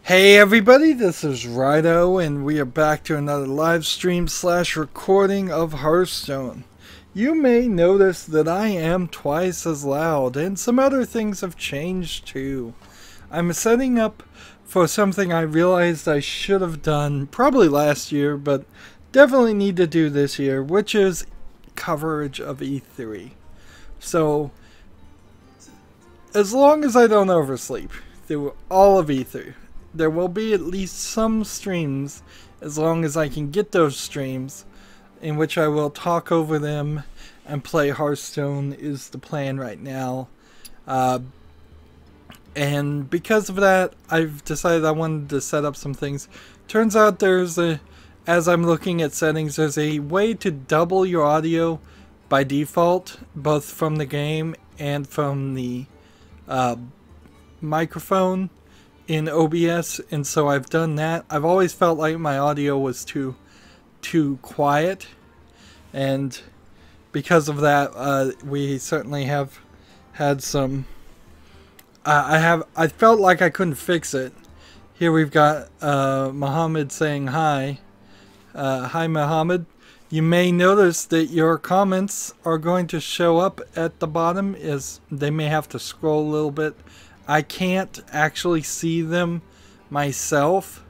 Hey everybody, this is Rydo, and we are back to another live stream / recording of Hearthstone. You may notice that I am twice as loud, and some other things have changed too. I'm setting up for something I realized I should have done probably last year, but definitely need to do this year, which is coverage of E3. So, as long as I don't oversleep through all of E3, there will be at least some streams, as long as I can get those streams, in which I will talk over them and play Hearthstone is the plan right now. And because of that, I've decided I wanted to set up some things. Turns out as I'm looking at settings, there's a way to double your audio by default, both from the game and from the microphone in OBS, and so I've done that. I've always felt like my audio was too quiet, and because of that, we certainly have had some. I felt like I couldn't fix it. Here we've got Muhammad saying hi. Hi Muhammad. You may notice that your comments are going to show up at the bottom, as they may have to scroll a little bit. I can't actually see them myself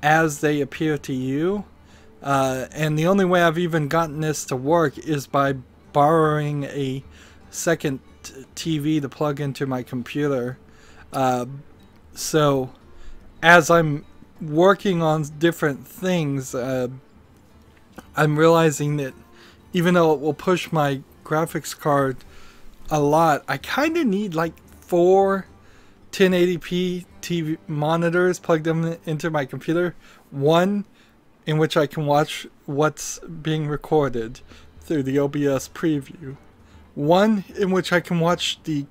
as they appear to you. And the only way I've even gotten this to work is by borrowing a second TV to plug into my computer. So as I'm working on different things, I'm realizing that even though it will push my graphics card a lot, I kind of need like 4 1080p TV monitors, plug them into my computer. One in which I can watch what's being recorded through the OBS preview. One in which I can watch the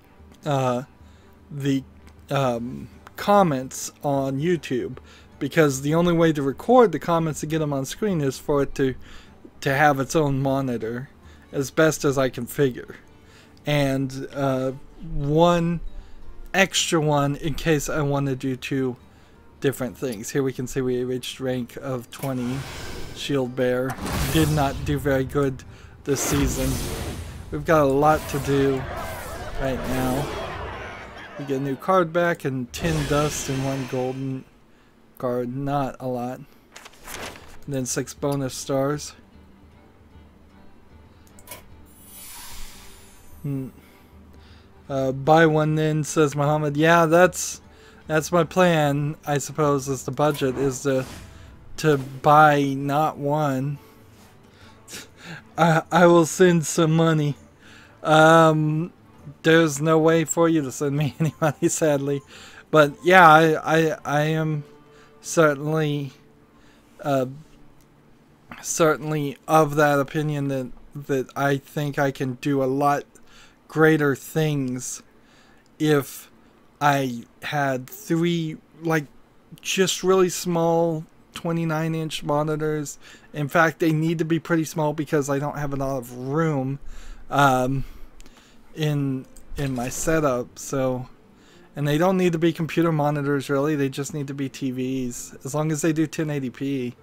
comments on YouTube, because the only way to record the comments to get them on screen is for it to have its own monitor, as best as I can figure. And one extra one in case I want to do 2 different things. Here we can see we reached rank of 20. Shield Bear did not do very good this season. We've got a lot to do right now. We get a new card back and 10 dust and 1 golden card. Not a lot. And then 6 bonus stars. Buy one then, says Muhammad. Yeah, that's my plan, I suppose, is the budget is to buy not one. I will send some money. There's no way for you to send me any money, sadly. But yeah, I am certainly of that opinion that I think I can do a lot greater things if I had 3 like just really small 29-inch monitors. In fact, they need to be pretty small because I don't have a lot of room in my setup. So, and they don't need to be computer monitors really, they just need to be TVs, as long as they do 1080p.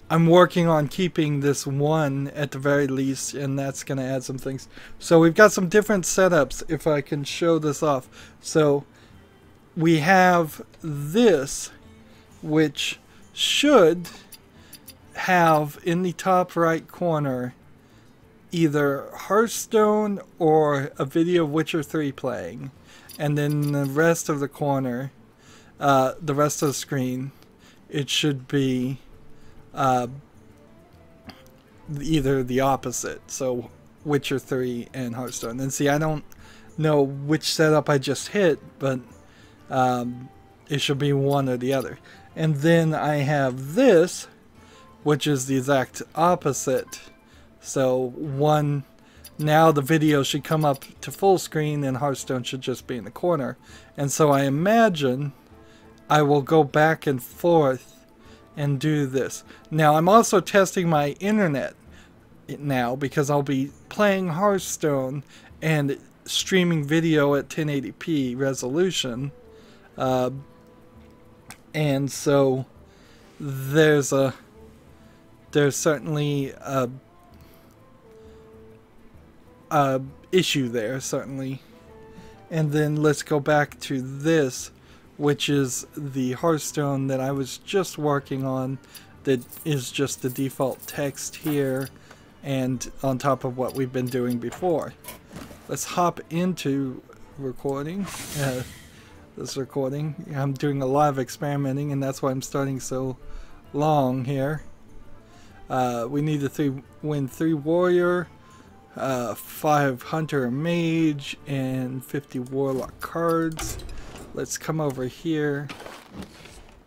I'm working on keeping this one at the very least, and that's going to add some things. So we've got some different setups, if I can show this off. So we have this, which should have in the top right corner either Hearthstone or a video of Witcher 3 playing. And then the rest of the corner, the rest of the screen, it should be either the opposite, so Witcher 3 and Hearthstone. And see, I don't know which setup I just hit, but it should be one or the other. And then I have this, which is the exact opposite. So now the video should come up to full screen and Hearthstone should just be in the corner. And so I imagine I will go back and forth and do this. Now I'm also testing my internet now, because I'll be playing Hearthstone and streaming video at 1080p resolution. And so there's certainly a issue there, certainly. And then let's go back to this, which is the Hearthstone that I was just working on, that is just the default text here and on top of what we've been doing before. Let's hop into recording. This recording. I'm doing a lot of experimenting, and that's why I'm starting so long here. We need to win 3 warrior, 5 hunter mage, and 50 warlock cards. Let's come over here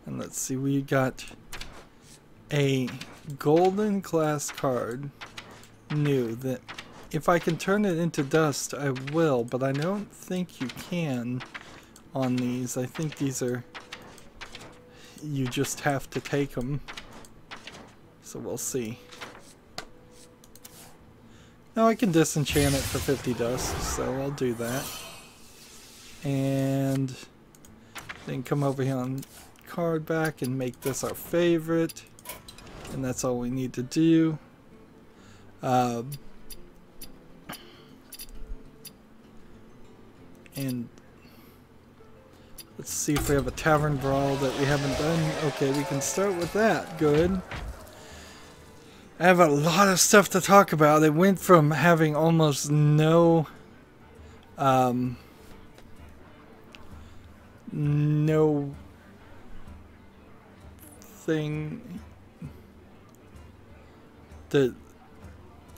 and let's see, we got a golden class card new that if I can turn it into dust I will, but I don't think you can on these. I think these are, you just have to take them, so we'll see. Now I can disenchant it for 50 dust, so I'll do that. And then come over here on card back and make this our favorite. And that's all we need to do. And let's see if we have a tavern brawl that we haven't done. Okay, we can start with that. Good. I have a lot of stuff to talk about. It went from having almost no thing that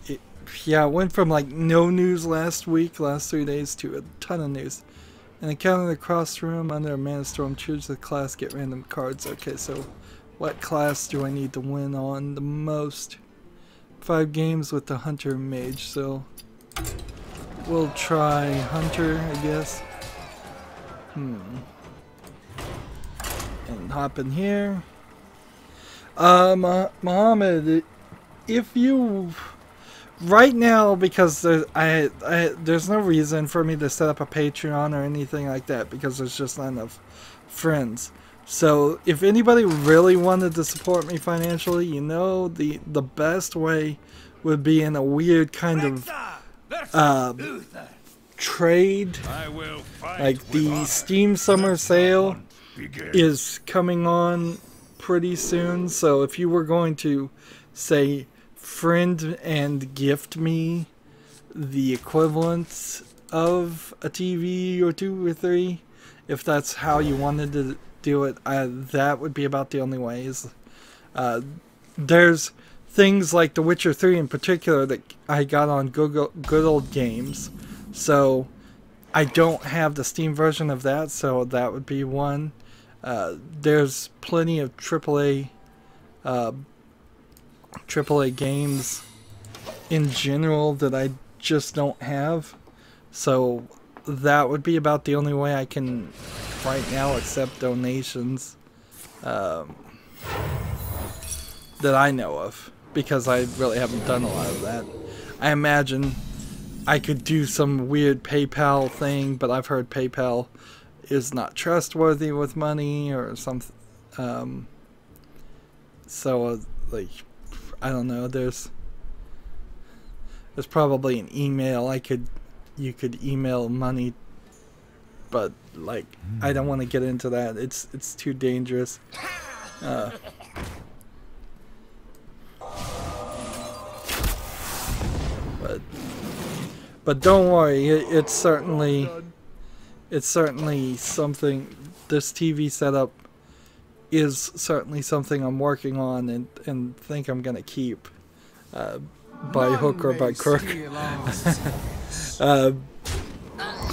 it went from like no news last 3 days to a ton of news. An encounter in the cross room under a mana storm, choose the class, get random cards. Okay, so what class do I need to win on the most? 5 games with the hunter and mage, so we'll try hunter, I guess. And hop in here. Mohammed, if you right now, because there's no reason for me to set up a Patreon or anything like that because there's just not enough friends. So if anybody really wanted to support me financially, you know, the best way would be in a weird kind of trade. Like the Steam Summer Sale is coming on pretty soon, so if you were going to say friend and gift me the equivalent of a TV or 2 or 3, if that's how you wanted to do it, that would be about the only ways. There's things like The Witcher 3 in particular that I got on Good Old Games, so I don't have the Steam version of that, so that would be one. There's plenty of AAA games in general that I just don't have, so that would be about the only way I can right now accept donations that I know of, because I really haven't done a lot of that. I imagine I could do some weird PayPal thing, but I've heard PayPal is not trustworthy with money or something. So like, I don't know, there's probably an email you could email money, but like I don't want to get into that. It's too dangerous. But don't worry, it's certainly something. This TV setup is certainly something I'm working on and think I'm gonna keep by hook or by crook.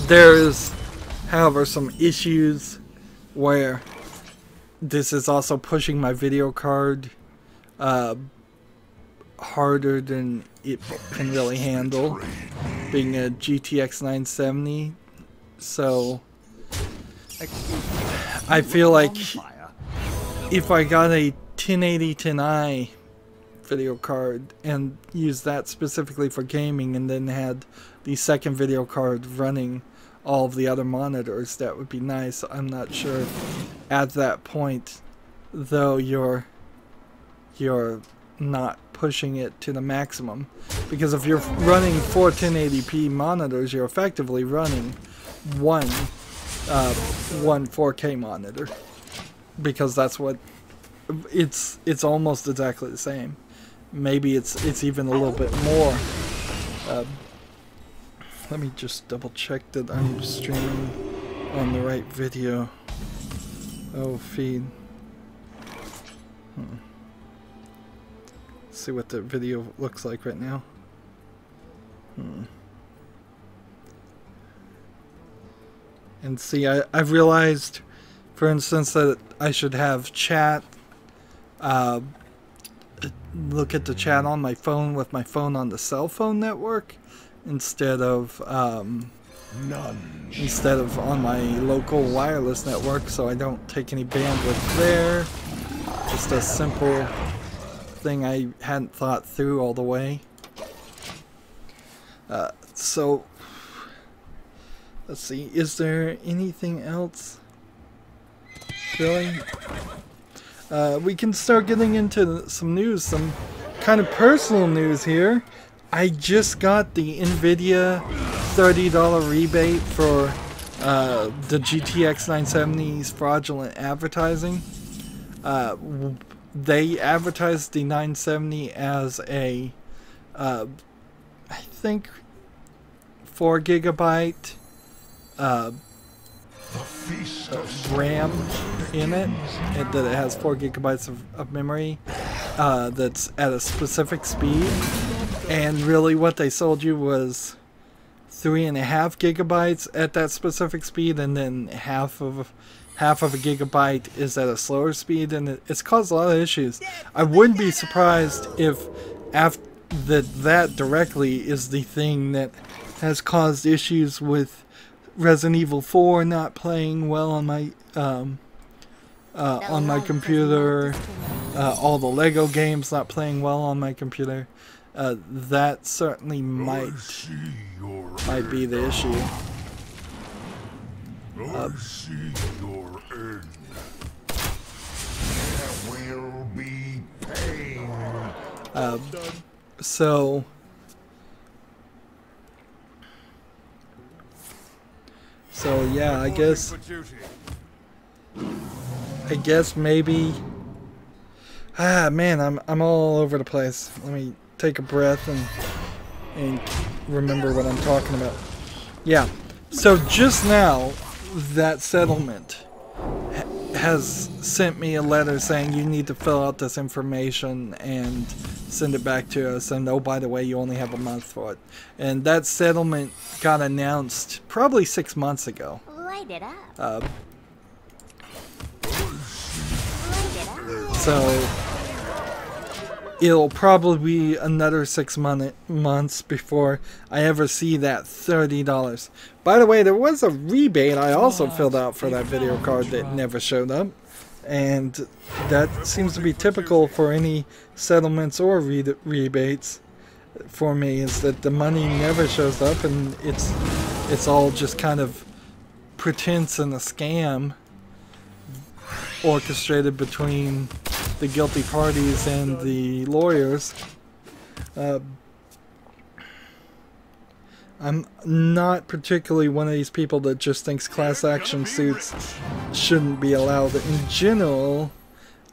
There is, however, some issues where this is also pushing my video card harder than it can really handle, being a GTX 970. So I feel like if I got a 1080 10i video card and used that specifically for gaming and then had the second video card running all of the other monitors, that would be nice. I'm not sure if at that point, though, you're not pushing it to the maximum, because if you're running 4 1080p monitors, you're effectively running one 4K monitor, because that's what it's almost exactly the same. Maybe it's even a little bit more. Let me just double check that I'm streaming on the right video. Oh, feed. See what the video looks like right now. And see, I've realized, for instance, that I should have chat, look at the chat on my phone with my phone on the cell phone network instead of on my local wireless network, so I don't take any bandwidth there. Just a simple thing I hadn't thought through all the way. So let's see, is there anything else? Really? We can start getting into some news, some kind of personal news here. I just got the NVIDIA $30 rebate for the GTX 970's fraudulent advertising. They advertised the 970 as a, I think, 4 gigabyte RAM in it, and that it has 4 gigabytes of memory that's at a specific speed. And really what they sold you was 3.5 gigabytes at that specific speed, and then half of a gigabyte is at a slower speed, and it's caused a lot of issues. I wouldn't be surprised if that directly is the thing that has caused issues with Resident Evil 4 not playing well on my computer, all the Lego games not playing well on my computer. That certainly might be the issue. I see your end. There will be pain. So yeah, I guess maybe. Man, I'm all over the place. Let me take a breath and remember what I'm talking about. Yeah. So just now, that settlement has sent me a letter saying you need to fill out this information and send it back to us, and oh, by the way, you only have a month for it. And that settlement got announced probably 6 months ago. Light it up. So it'll probably be another 6 months before I ever see that $30. By the way, there was a rebate I also filled out for that video card that never showed up. And that seems to be typical for any settlements or rebates for me, is that the money never shows up, and it's all just kind of pretense and a scam orchestrated between the guilty parties and the lawyers. I'm not particularly one of these people that just thinks class action suits shouldn't be allowed. In general,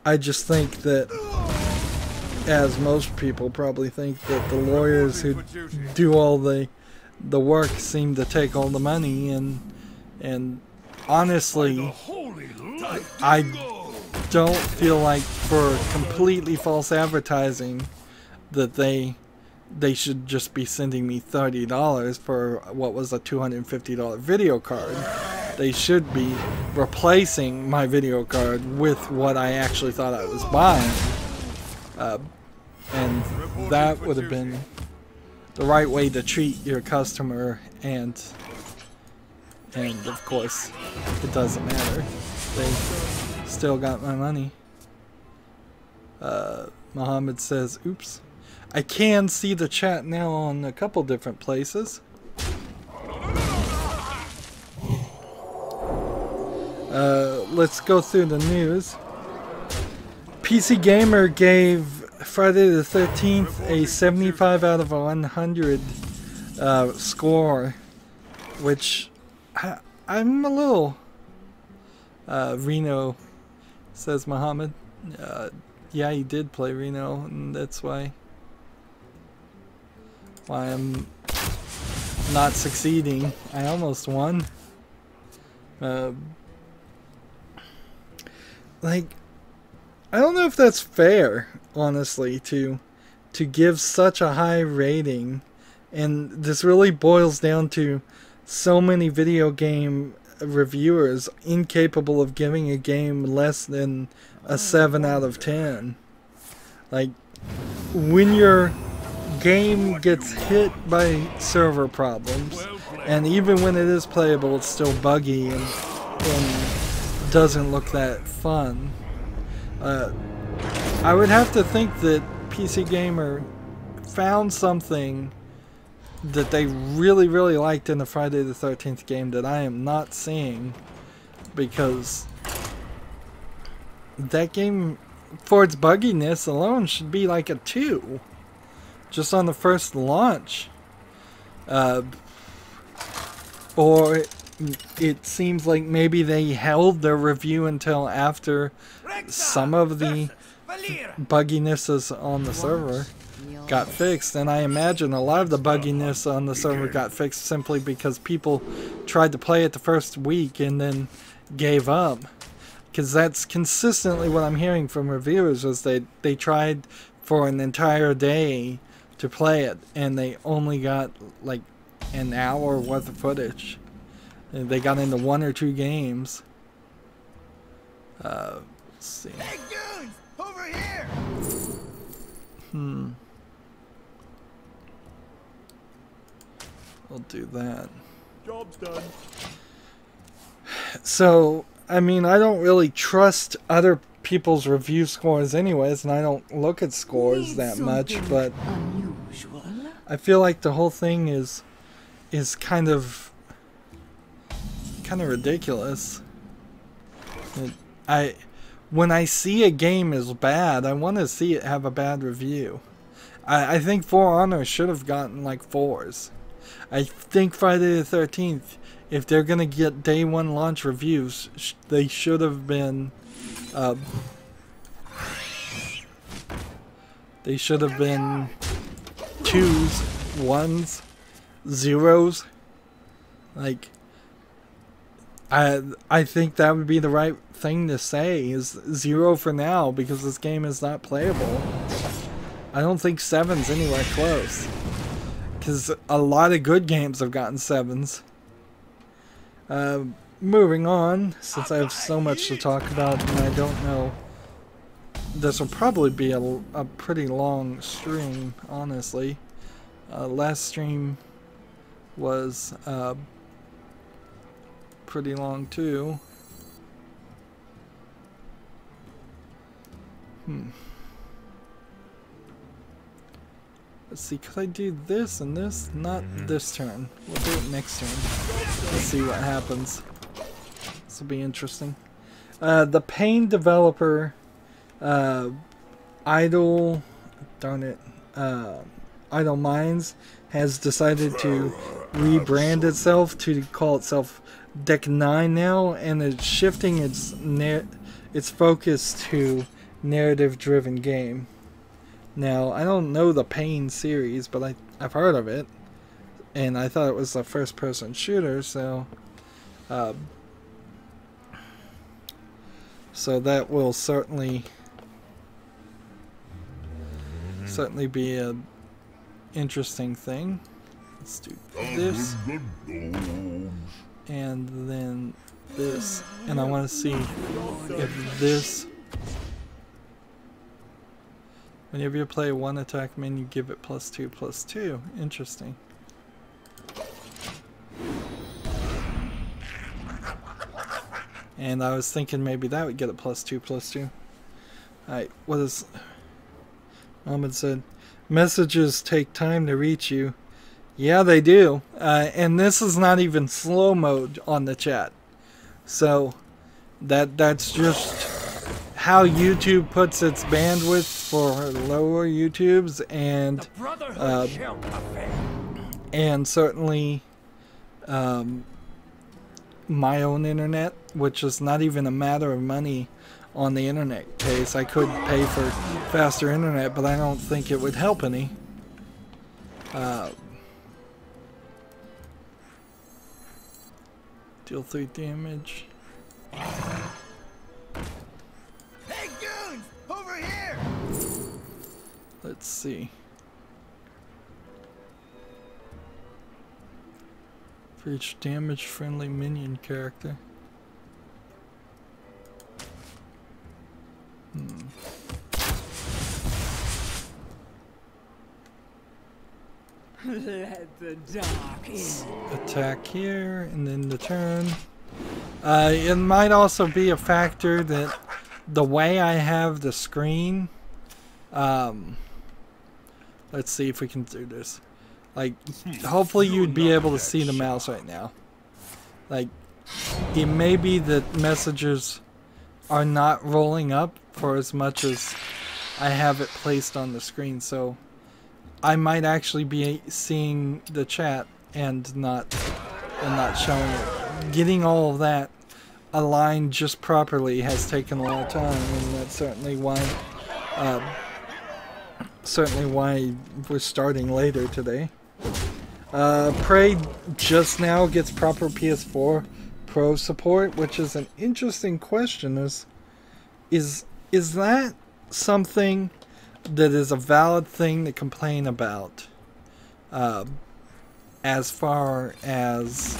I just think that, as most people probably think, that the lawyers who do all the work seem to take all the money, and honestly, I don't feel like for completely false advertising that they should just be sending me $30 for what was a $250 video card. They should be replacing my video card with what I actually thought I was buying. And that would have been the right way to treat your customer, and of course, it doesn't matter. They still got my money. Muhammad says, oops. I can see the chat now on a couple different places. Let's go through the news. PC Gamer gave Friday the 13th a 75 out of 100 score, which I'm a little... Reno, says Muhammad. Yeah, he did play Reno, and that's why I'm not succeeding. I almost won. Like, I don't know if that's fair, honestly, to give such a high rating, and this really boils down to so many video game reviewers incapable of giving a game less than a 7 out of 10. Like, when your game gets hit by server problems, and even when it is playable, it's still buggy and doesn't look that fun. I would have to think that PC Gamer found something that they really, really liked in the Friday the 13th game that I am not seeing, because that game, for its bugginess alone, should be like a 2 just on the first launch. Or it seems like maybe they held their review until after some of the bugginesses on the server got fixed, and I imagine a lot of the bugginess on the server got fixed simply because people tried to play it the first week and then gave up. Because that's consistently what I'm hearing from reviewers, is they tried for an entire day to play it, and they only got like an hour worth of footage. And they got into 1 or 2 games. Let's see. Hey dudes, over here. We'll do that. Job's done. So, I mean, I don't really trust other people's review scores anyways, and I don't look at scores that much, but unusual. I feel like the whole thing is kind of ridiculous. When I see a game is bad, I want to see it have a bad review. I think For Honor should have gotten like 4s. I think Friday the 13th, if they're gonna get day 1 launch reviews, they should have been they should have been 2s, 1s, 0s. Like, I think that would be the right thing to say, is 0 for now, because this game is not playable. I don't think 7's anywhere close, because a lot of good games have gotten 7s. Moving on, since I have so much to talk about, and I don't know, this will probably be a pretty long stream, honestly. Last stream was pretty long too. Let's see, could I do this and this? Not this turn. We'll do it next turn. Let's see what happens. This will be interesting. The Pain developer, Idle Minds, has decided to rebrand itself to call itself Deck 9 now, and it's shifting its focus to narrative-driven game. Now, I don't know the Pain series, but I've heard of it, and I thought it was a first-person shooter, so that will certainly be a interesting thing. Let's do this, and then this, and I want to see if this. Whenever you play one attack menu, give it +2/+2. Interesting. And I was thinking maybe that would get it +2/+2. Alright, what is... Ahmed said, messages take time to reach you. Yeah, they do. And this is not even slow mode on the chat. So, That's just how YouTube puts its bandwidth for lower YouTubes, and certainly my own internet, which is not even a matter of money on the internet case. I could pay for faster internet, but I don't think it would help any. Deal 3 damage. Hey, goons! Over here! Let's see. For each damage friendly minion character. Let the dark in. Attack here, and then the turn. It might also be a factor that the way I have the screen, let's see if we can do this. Like, hopefully you'd be able to see the mouse right now. Like, it may be that messages are not rolling up for as much as I have it placed on the screen, so I might actually be seeing the chat and not showing it. Getting all of that aligned just properly has taken a lot of time, and that's certainly why we're starting later today. Prey just now gets proper PS4 Pro support, which is an interesting question. Is that something that is a valid thing to complain about, as far as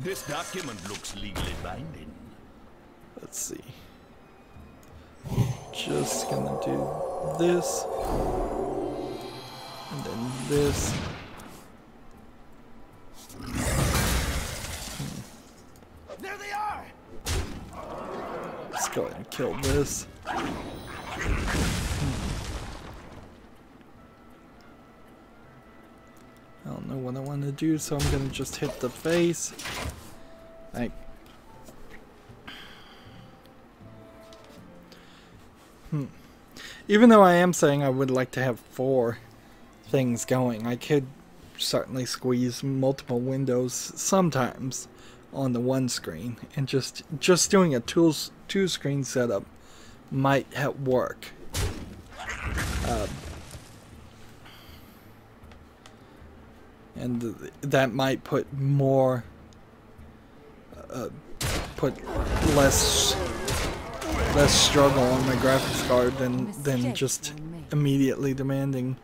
this document looks legally binding. let's see. Just gonna do this, and then this. There they are! Let's go ahead and kill this. I don't know what I want to do, so I'm gonna just hit the face. Like, even though I am saying I would like to have 4 things going, I could certainly squeeze multiple windows sometimes on the one screen, and just doing a two screen setup might help work. And that might put less struggle on my graphics card than just immediately demanding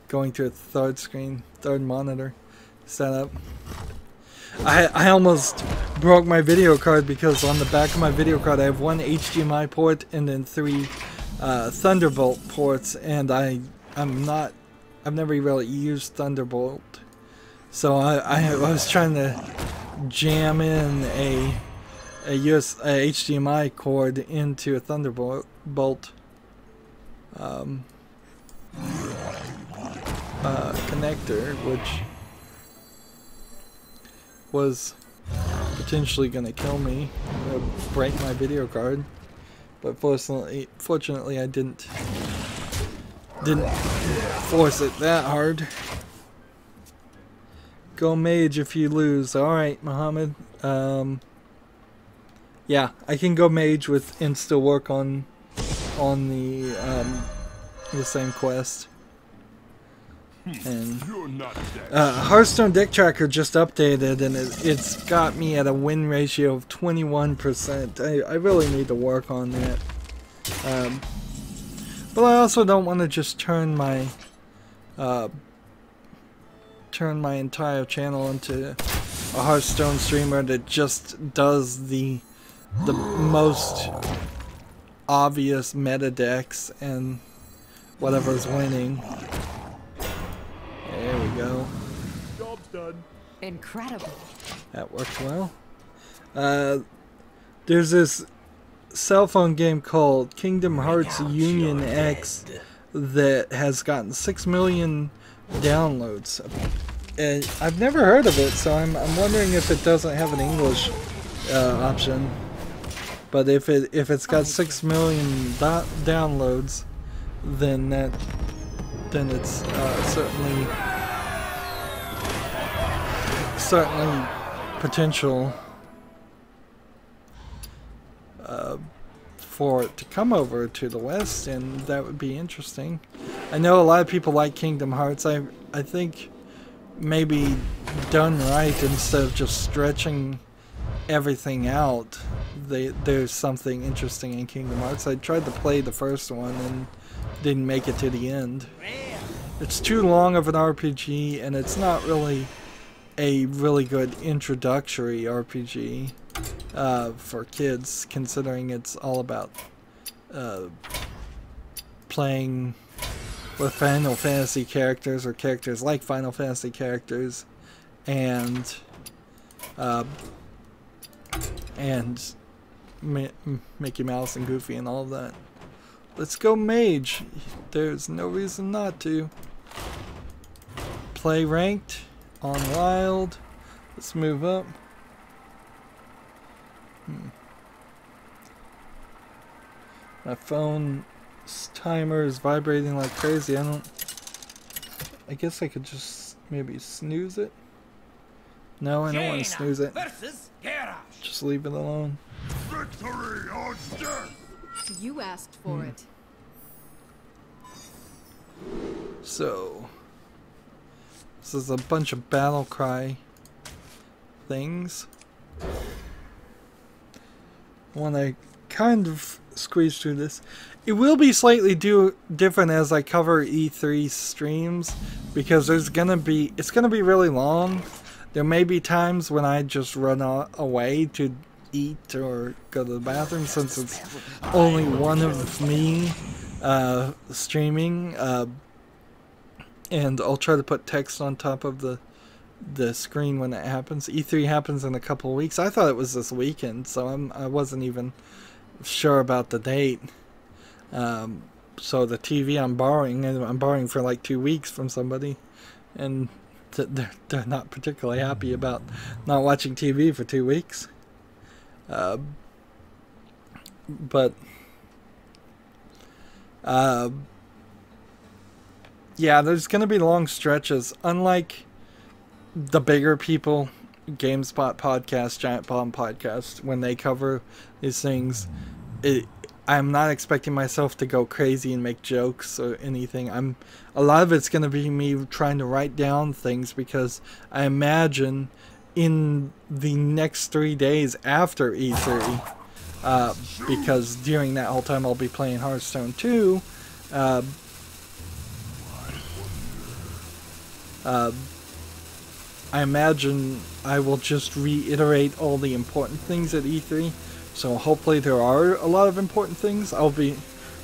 going to a third monitor setup. I almost broke my video card because on the back of my video card I have 1 HDMI port and then 3 Thunderbolt ports, and I've never really used Thunderbolt, so I was trying to jam in a HDMI cord into a Thunderbolt connector, which was potentially gonna kill me, break my video card, but fortunately I didn't force it that hard. Go mage if you lose. Alright, Muhammad. Yeah, I can go mage and still work on the same quest. And Hearthstone deck tracker just updated, and it's got me at a win ratio of 21%. I really need to work on that. But I also don't want to just turn my entire channel into a Hearthstone streamer that just does the most obvious meta decks and whatever's winning. There we go. Job's done. Incredible. That worked well. There's this cell phone game called Kingdom Hearts Union X that has gotten 6 million downloads. And I've never heard of it, so I'm wondering if it doesn't have an English option. But if it's got 6 million downloads, then it's certainly potential for it to come over to the West, and that would be interesting. I know a lot of people like Kingdom Hearts. I think maybe done right, instead of just stretching everything out, there's something interesting in Kingdom Hearts. I tried to play the first one and didn't make it to the end. It's too long of an RPG, and it's not really a really good introductory RPG for kids, considering it's all about playing with Final Fantasy characters, or characters like Final Fantasy characters, and Mickey Mouse and Goofy and all of that. Let's go Mage. There's no reason not to. Play ranked on Wild. Let's move up. My phone's timer is vibrating like crazy. I guess I could just maybe snooze it. No, I don't want to snooze it. Just leave it alone. Victory or death! You asked for it. So, this is a bunch of battle cry things. When I kind of squeeze through this, it will be slightly different as I cover E3 streams, because it's gonna be really long. There may be times when I just run away to eat or go to the bathroom, since it's only one of me streaming, and I'll try to put text on top of the screen when that happens. E3 happens in a couple of weeks. I thought it was this weekend, so I wasn't even sure about the date. So the TV I'm borrowing for like 2 weeks from somebody, and they're not particularly happy about not watching TV for 2 weeks. Yeah, there's going to be long stretches. Unlike the bigger people, GameSpot podcast, Giant Bomb podcast, when they cover these things, I'm not expecting myself to go crazy and make jokes or anything. A lot of it's going to be me trying to write down things, because I imagine in the next 3 days after E3, because during that whole time I'll be playing Hearthstone 2, I imagine I will just reiterate all the important things at E3. So hopefully there are a lot of important things. I'll be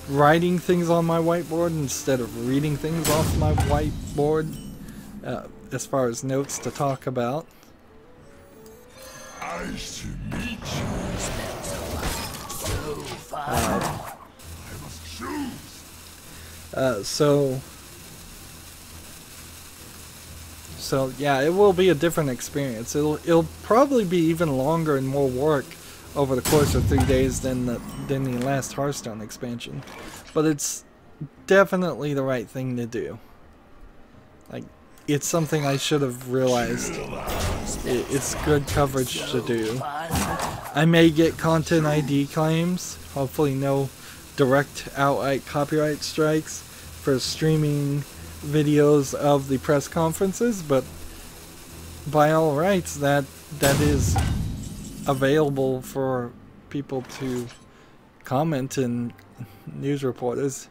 writing things on my whiteboard instead of reading things off my whiteboard, as far as notes to talk about. Nice to meet you. So far. I must choose. So yeah, it will be a different experience. It'll probably be even longer and more work over the course of 3 days than the last Hearthstone expansion, but it's definitely the right thing to do. Like, it's something I should have realized. It's good coverage to do. I may get content ID claims, hopefully no direct outright copyright strikes for streaming videos of the press conferences, but by all rights that is available for people to comment, and news reporters.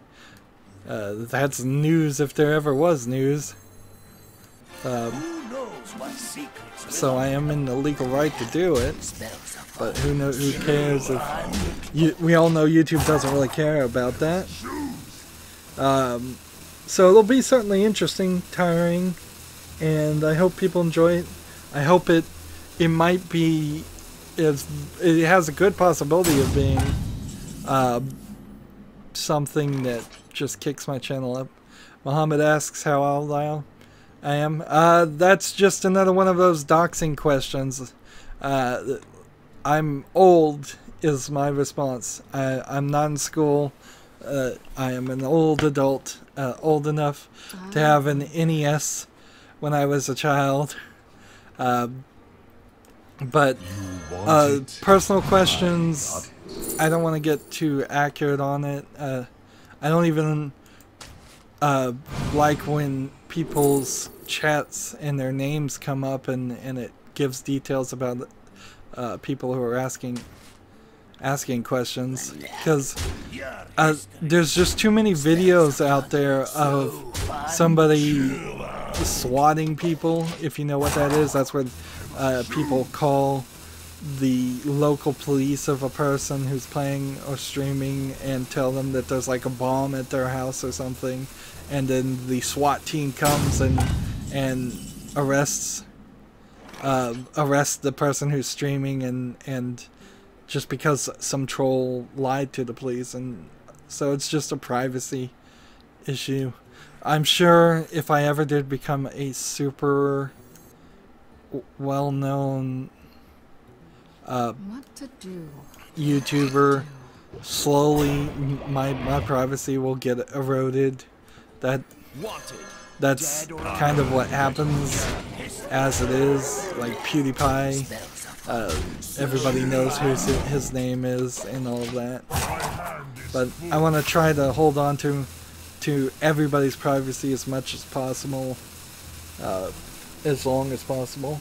That's news if there ever was news. So I am in the legal right to do it, but who cares if we all know YouTube doesn't really care about that. So it'll be certainly interesting, tiring, and I hope people enjoy it. I hope it might be, it has a good possibility of being something that just kicks my channel up. Muhammad asks how old I am. I am. That's just another one of those doxing questions. I'm old is my response. I'm not in school. I am an old adult, old enough to have an NES when I was a child. But personal questions, I don't want to get too accurate on it. I don't even like when people's chats and their names come up and it gives details about people who are asking questions, because there's just too many videos out there of somebody swatting people, if you know what that is. That's what people call the local police of a person who's playing or streaming and tell them that there's like a bomb at their house or something, and then the SWAT team comes and arrests the person who's streaming and just because some troll lied to the police. And so it's just a privacy issue. I'm sure if I ever did become a super well-known YouTuber, slowly my privacy will get eroded. That's kind of what happens as it is. Like PewDiePie, everybody knows who his name is and all of that. But I want to try to hold on to everybody's privacy as much as possible, as long as possible.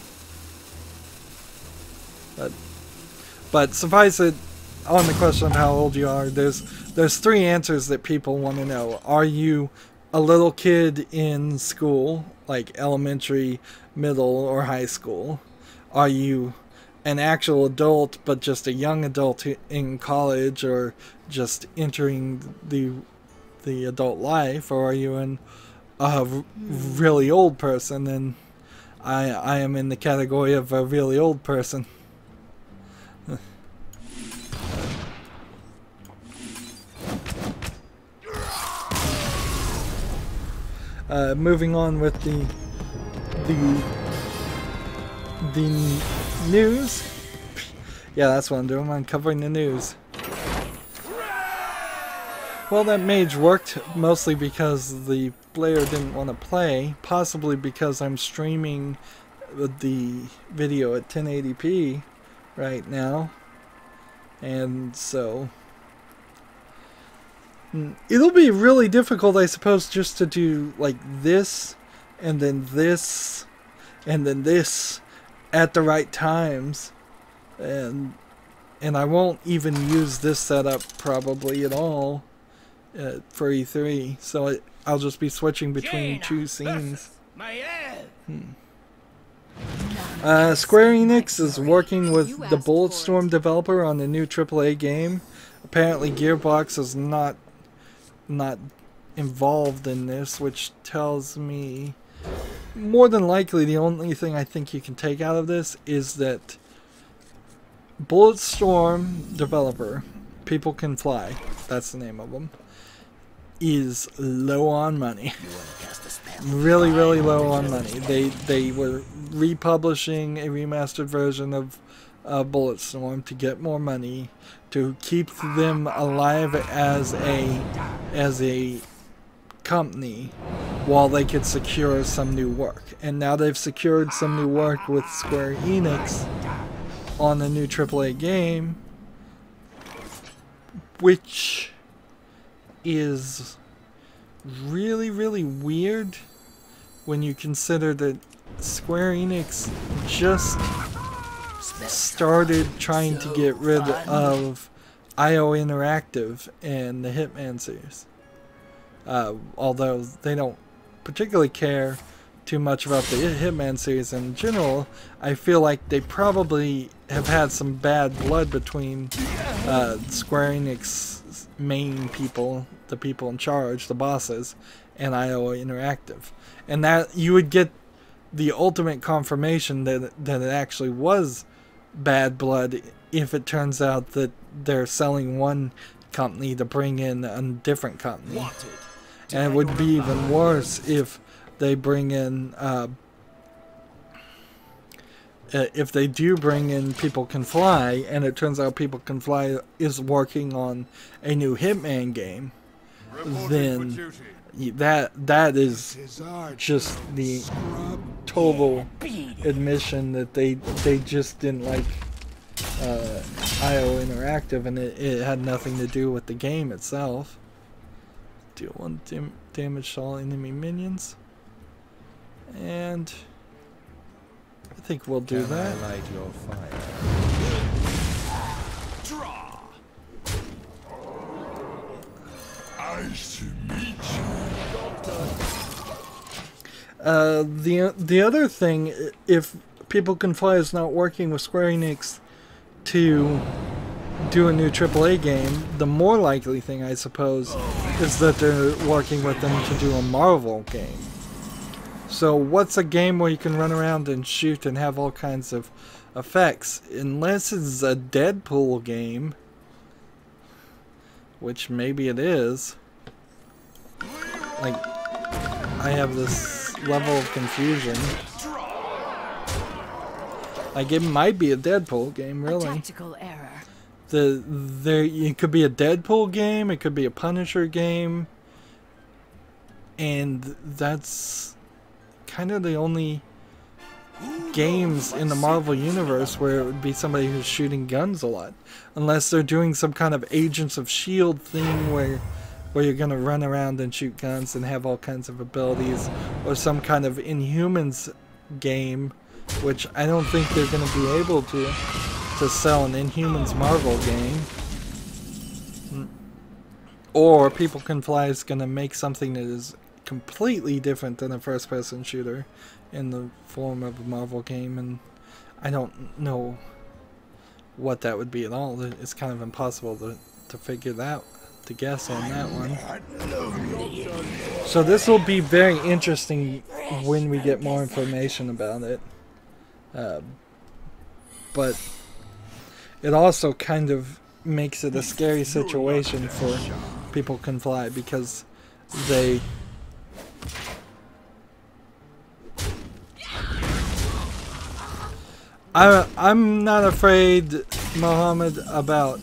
But suffice it, on the question of how old you are, there's 3 answers that people want to know. Are you a little kid in school, like elementary, middle, or high school? Are you an actual adult, but just a young adult in college, or just entering the adult life? Or are you a really old person? And I am in the category of a really old person. Moving on with the news. Yeah, that's what I'm doing. I'm covering the news. Well, that mage worked mostly because the player didn't want to play, possibly because I'm streaming the video at 1080p right now, and so it'll be really difficult, I suppose, just to do like this and then this and then this at the right times, and I won't even use this setup probably at all for E3, so I'll just be switching between 2 scenes. Square Enix is working with the Bulletstorm developer on the new AAA game. Apparently Gearbox is not involved in this, which tells me more than likely the only thing I think you can take out of this is that Bulletstorm developer, People Can Fly, that's the name of them, is low on money. Really low on money. They were republishing a remastered version of Bulletstorm to get more money, to keep them alive as a company while they could secure some new work. And now they've secured some new work with Square Enix on a new AAA game, which is really weird when you consider that Square Enix just started trying to get rid of IO Interactive and the Hitman series. Although they don't particularly care too much about the Hitman series in general, I feel like they probably have had some bad blood between Square Enix's main people, the people in charge, the bosses, and IO Interactive. And that you would get the ultimate confirmation that it actually was bad blood if it turns out that they're selling one company to bring in a different company. And it would be even worse if they bring in if they do bring in People Can Fly, and it turns out People Can Fly is working on a new Hitman game, then that is just the total admission that they just didn't like IO Interactive, and it had nothing to do with the game itself. Deal 1 damage to all enemy minions, and I think we'll do that. Light your fire. Draw. Nice to meet you. The other thing, if People Can Fly is not working with Square Enix to do a new AAA game, the more likely thing, I suppose, is that they're working with them to do a Marvel game. So what's a game where you can run around and shoot and have all kinds of effects? Unless it's a Deadpool game, which maybe it is. Like, I have this level of confusion. Like, it might be a Deadpool game, really. Tactical error. It could be a Deadpool game, it could be a Punisher game, and that's kind of the only games in the Marvel universe where it would be somebody who's shooting guns a lot, unless they're doing some kind of Agents of S.H.I.E.L.D. thing where you're gonna run around and shoot guns and have all kinds of abilities, or some kind of Inhumans game, which I don't think they're gonna be able to sell an Inhumans Marvel game. Or People Can Fly is gonna make something that is completely different than a first-person shooter in the form of a Marvel game, and I don't know what that would be at all. It's kind of impossible to figure that, to guess on that one. So this will be very interesting when we get more information about it. But it also kind of makes it a scary situation for People Can Fly, because they I'm not afraid, Mohammed, about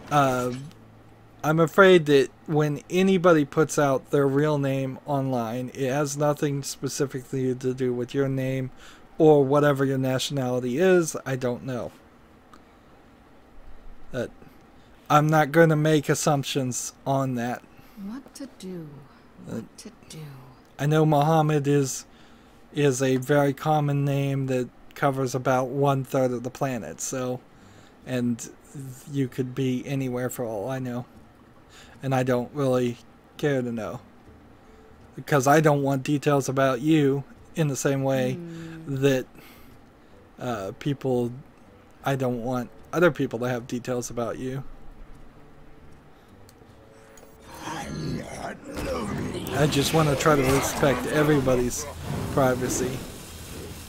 I'm afraid that when anybody puts out their real name online, it has nothing specifically to do with your name or whatever your nationality is. I don't know. I'm not going to make assumptions on that. What to do? What to do? I know Mohammed is a very common name that covers about 1/3 of the planet, so, and you could be anywhere for all I know, and I don't really care to know, because I don't want details about you in the same way that I don't want other people to have details about you. I just want to try to respect everybody's privacy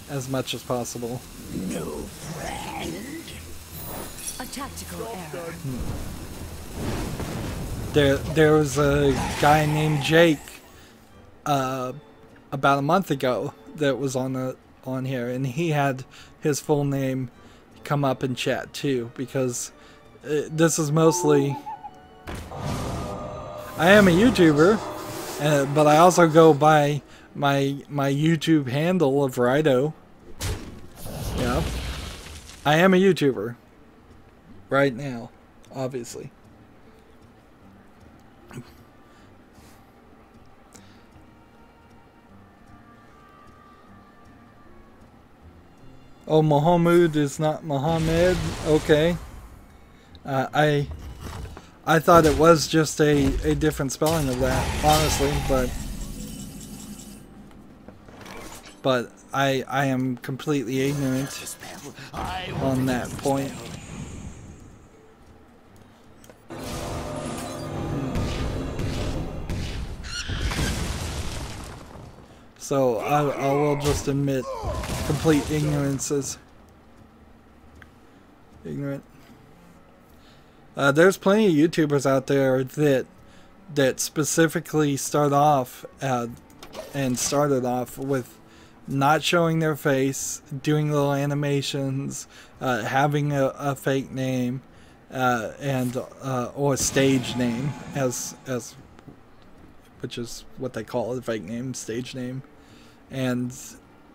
as much as possible. No friend. A tactical error. There was a guy named Jake about a month ago that was on here, and he had his full name come up in chat too, because this is mostly, I am a YouTuber, but I also go by my YouTube handle of Rydo. Yeah, I am a YouTuber right now, obviously. Oh, Mohammed is not Mohammed. Okay. I thought it was just a different spelling of that, honestly, but I am completely ignorant on that point. So I will just admit complete ignorance is ignorant. There's plenty of YouTubers out there that specifically start off and started off with not showing their face, doing little animations, having a fake name, and or a stage name, as which is what they call it, fake name, stage name. And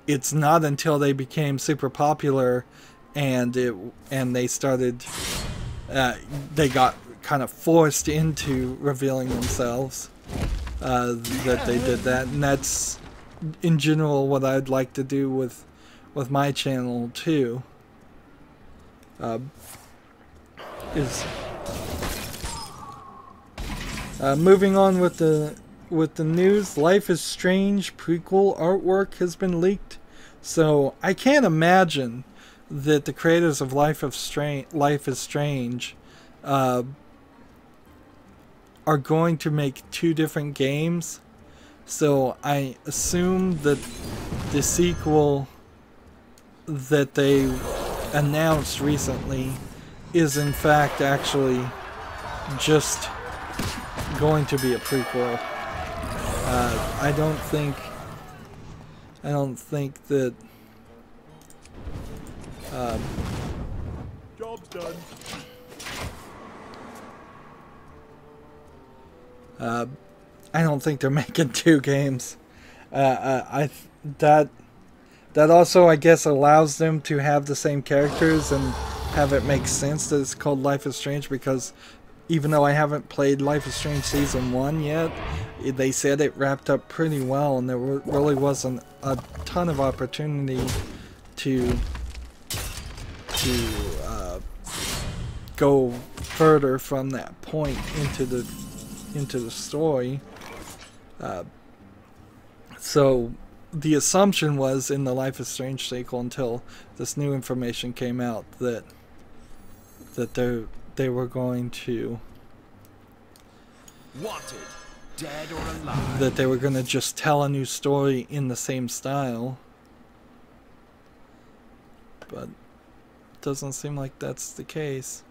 it's not until they became super popular and they started they got kind of forced into revealing themselves that they did that. And that's in general what I'd like to do with my channel too, is moving on with the news. Life is Strange prequel artwork has been leaked, so I can't imagine that the creators of Life is Strange are going to make two different games. So I assume that the sequel that they announced recently is in fact actually just going to be a prequel. I don't think that Job's done. I don't think they're making two games. That also, I guess, allows them to have the same characters and have it make sense that it's called Life is Strange, because even though I haven't played Life is Strange Season 1 yet, they said it wrapped up pretty well, and there really wasn't a ton of opportunity to go further from that point into the story. So the assumption was in the Life is Strange sequel, until this new information came out, that they were going to Wanted, dead or alive. that they were going to just tell a new story in the same style. But it doesn't seem like that's the case.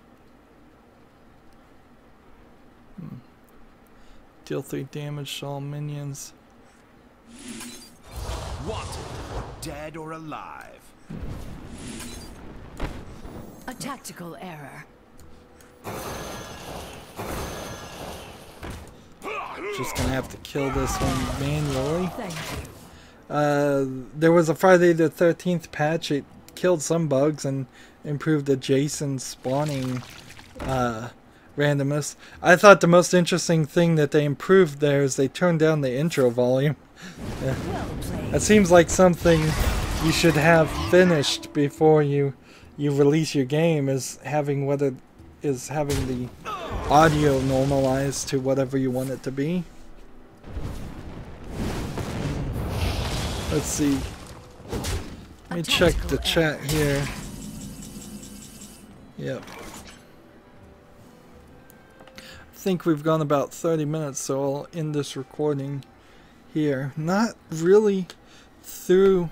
Deal 3 damage to all minions. Wanted, dead or alive. A tactical error. Just gonna have to kill this one manually. Thank you. There was a Friday the 13th patch. It killed some bugs and improved the Jason spawning randomness. I thought the most interesting thing that they improved there is they turned down the intro volume. Yeah. Well played. It seems like something you should have finished before you release your game, is having the audio normalized to whatever you want it to be. Let's see. Let me check the chat here. Yep. I think we've gone about 30 minutes, so I'll end this recording here. Not really through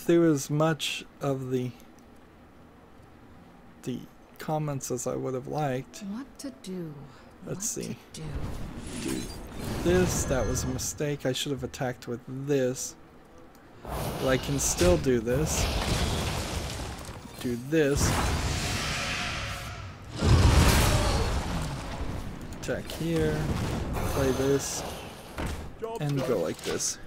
as much of the comments as I would have liked. What to do? Let's see. Do. Do this. That was a mistake. I should have attacked with this. But I can still do this. Do this. Attack here. Play this. And go like this.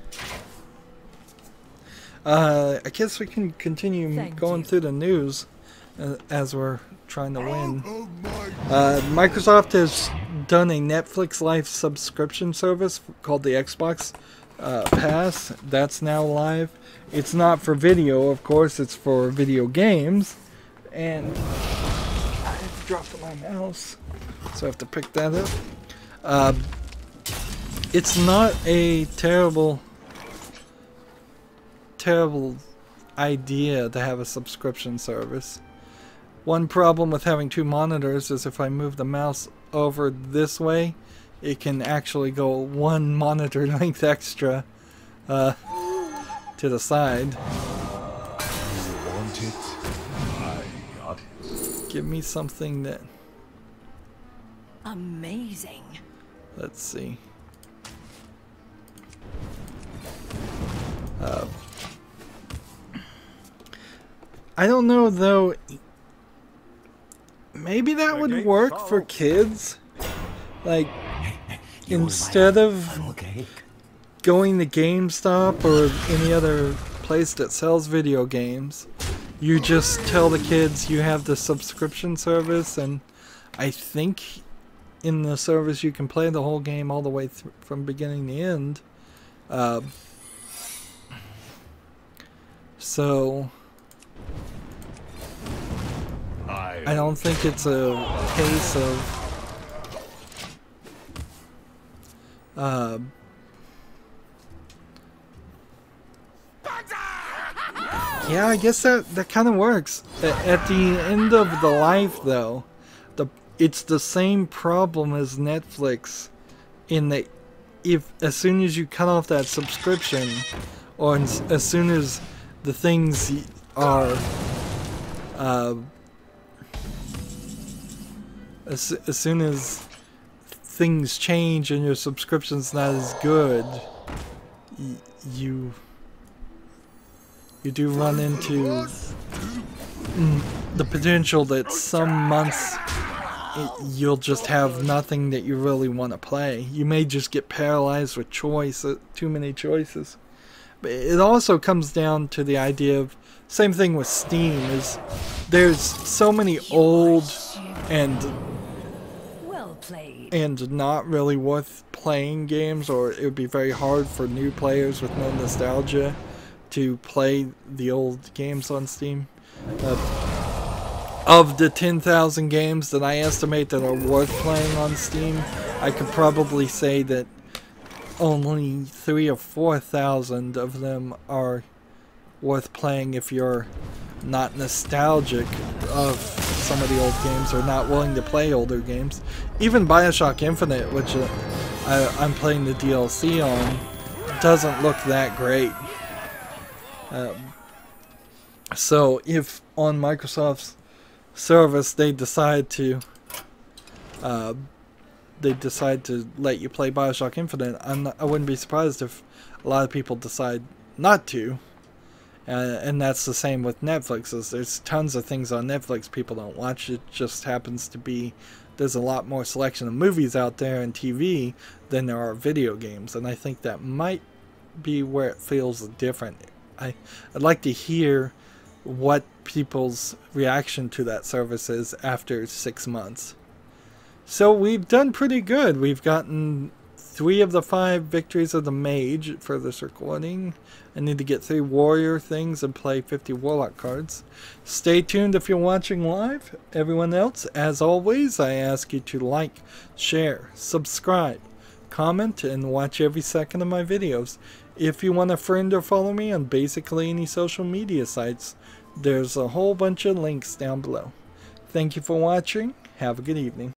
I guess we can continue going through the news as we're trying to win. Microsoft has done a Netflix Live subscription service called the Xbox Pass. That's now live. It's not for video, of course. It's for video games. And I dropped my mouse, so I have to pick that up. It's not a terrible idea to have a subscription service. One problem with having two monitors is if I move the mouse over this way, it can actually go one monitor length extra to the side. You want it? I got it. Give me something that... Amazing. Let's see. I don't know though. Maybe that would work for kids. Like, instead of going to GameStop or any other place that sells video games, you just tell the kids you have the subscription service, and I think in the service you can play the whole game all the way from beginning to end. So I don't think it's a case of yeah, I guess that kind of works. At the end of the life, though, it's the same problem as Netflix, in that as soon as you cut off that subscription, or as soon as the things are as soon as things change and your subscription's not as good, you do run into the potential that some months you'll just have nothing that you really want to play. You may just get paralyzed with too many choices. But it also comes down to the idea of, same thing with Steam, is there's so many old and not really worth playing games, or it would be very hard for new players with no nostalgia to play the old games on Steam. Of the 10,000 games that I estimate that are worth playing on Steam, I could probably say that only 3,000 or 4,000 of them are worth playing if you're not nostalgic of some of the old games or not willing to play older games. Even BioShock Infinite, which I'm playing the DLC on, doesn't look that great. So if on Microsoft's service they decide to let you play BioShock Infinite, I wouldn't be surprised if a lot of people decide not to. And that's the same with Netflix. There's tons of things on Netflix people don't watch. It just happens to be there's a lot more selection of movies out there and TV than there are video games, and I think that might be where it feels different. I'd like to hear what people's reaction to that service is after 6 months. So we've done pretty good. We've gotten 3 of the 5 victories of the mage for this recording. I need to get 3 warrior things and play 50 warlock cards. Stay tuned if you're watching live. Everyone else, as always, I ask you to like, share, subscribe, comment, and watch every second of my videos. If you want to friend or follow me on basically any social media sites, there's a whole bunch of links down below. Thank you for watching. Have a good evening.